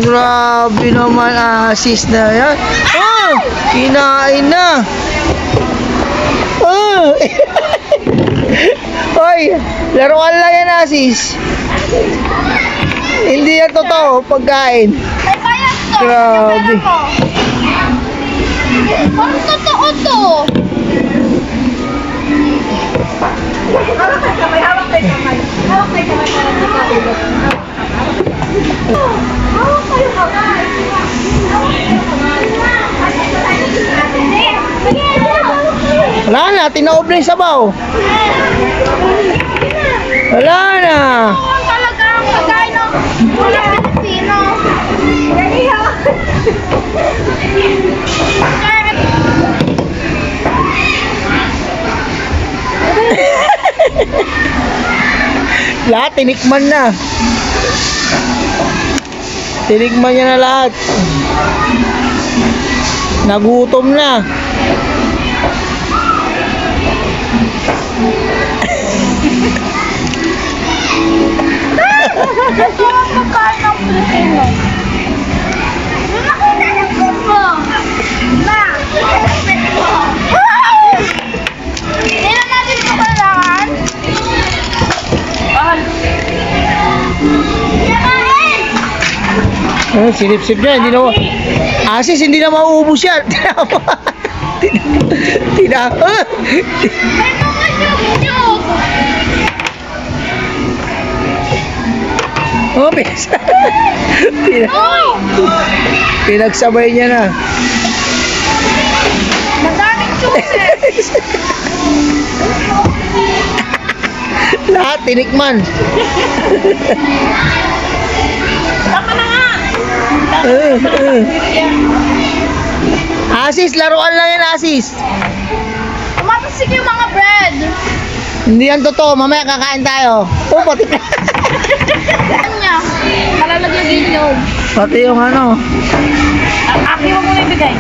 Grabe naman, Asis na yan. Oh, kinain na. Oh. Hoy, laruan lang yan, Asis. Hindi yan totoo, pagkain. May bayad to. Grabe. Parang totoo to. Hawak kayo kamay, hawak kayo kamay. Hawak kayo kamay para di ka hulog. Hawak kayo kamay. Wala na, tinaob na yung sabaw. Wala na. Ang talaga ang pagkain ng mga Pilipino. Lahat, tinikman na. Tinikman niya na lahat. Nagutom na. Ito ang pagkain ng Pilipino. Nakita na po mo. Ma, hindi na natin ito kailangan. Sinip-sip niya, hindi na Asis, hindi na mauubos yan. Tinapa. May mga joke-joke. Oh, Oh! pinagsabay niya na. Madaming juices. Lahat, tinikman. Tama na nga. Asis, laruan lang yan, Asis. Tumatasik yung mga bread. Hindi yan totoo, mamaya kakain tayo. Oh, pati Kanya, malalaglag yung pati yung ano. Aki mo muna ibigay.